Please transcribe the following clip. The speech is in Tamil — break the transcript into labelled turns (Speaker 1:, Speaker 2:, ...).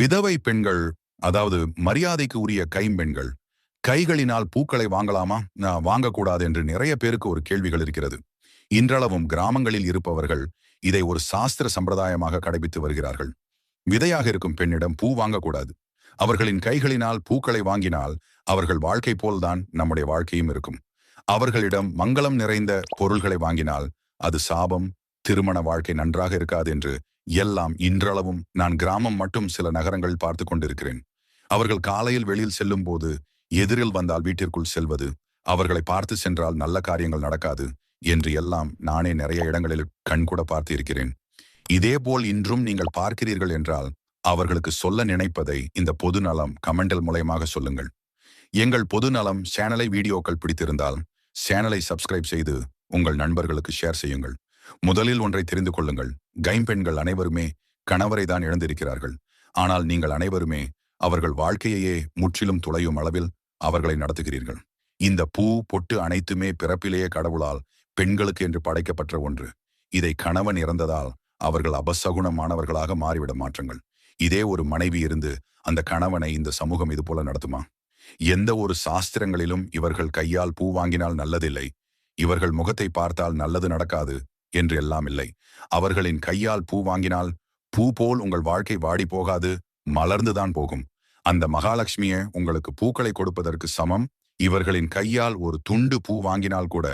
Speaker 1: விதவை பெண்கள், அதாவது மரியாதைக்கு உரிய கைம்பெண்கள், கைகளினால் பூக்களை வாங்கலாமா வாங்கக்கூடாது என்று நிறைய பேருக்கு ஒரு கேள்விகள் இருக்கிறது. இன்றளவும் கிராமங்களில் இருப்பவர்கள் இதை ஒரு சாஸ்திர சம்பிரதாயமாக கடைபிடித்து வருகிறார்கள். விதையாக இருக்கும் பெண்ணிடம் பூ வாங்கக்கூடாது. அவர்களின் கைகளினால் பூக்களை வாங்கினால் அவர்கள் வாழ்க்கை போல்தான் நம்முடைய வாழ்க்கையும் இருக்கும். அவர்களிடம் மங்களம் நிறைந்த பொருள்களை வாங்கினால் அது சாபம், திருமண வாழ்க்கை நன்றாக இருக்காது என்று எல்லாம் இன்றளவும் நான் கிராமம் மட்டும் சில நகரங்கள் பார்த்து கொண்டிருக்கிறேன். அவர்கள் காலையில் வெளியில் செல்லும் போது எதிரில் வந்தால் வீட்டிற்குள் செல்வது, அவர்களை பார்த்து சென்றால் நல்ல காரியங்கள் நடக்காது என்று எல்லாம் நானே நிறைய இடங்களில் கண்கூட பார்த்து இருக்கிறேன். இதேபோல் இன்றும் நீங்கள் பார்க்கிறீர்கள் என்றால் அவர்களுக்கு சொல்ல நினைப்பதை இந்த பொது நலம் கமெண்டில் மூலயமாக சொல்லுங்கள். எங்கள் பொது நலம் சேனலை வீடியோக்கள் பிடித்திருந்தால் சேனலை சப்ஸ்கிரைப் செய்து உங்கள் நண்பர்களுக்கு ஷேர் செய்யுங்கள். முதலில் ஒன்றை தெரிந்து கொள்ளுங்கள். கைம்பெண்கள் அனைவருமே கணவரை தான் இழந்திருக்கிறார்கள். ஆனால் நீங்கள் அனைவருமே அவர்கள் வாழ்க்கையையே முற்றிலும் துளையும் அளவில் அவர்களை நடத்துகிறீர்கள். இந்த பூ பொட்டு அனைத்துமே பிறப்பிலேயே கடவுளால் பெண்களுக்கு என்று படைக்கப்பட்ட ஒன்று. இதை கணவன் இறந்ததால் அவர்கள் அபசகுணமானவர்களாக மாறிவிட மாற்றுங்கள். இதே ஒரு மனைவி இருந்து அந்த கணவனை இந்த சமூகம் இது போல நடத்துமா? எந்த ஒரு சாஸ்திரங்களிலும் இவர்கள் கையால் பூ வாங்கினால் நல்லதில்லை, இவர்கள் முகத்தை பார்த்தால் நல்லது நடக்காது என்று எல்லாம் இல்லை. அவர்களின் கையால் பூ வாங்கினால் பூ போல் உங்கள் வாழ்க்கை வாடி போகாது, மலர்ந்துதான் போகும். அந்த மகாலட்சுமியே உங்களுக்கு பூக்களை கொடுப்பதற்கு சமம். இவர்களின் கையால் ஒரு துண்டு பூ வாங்கினால் கூட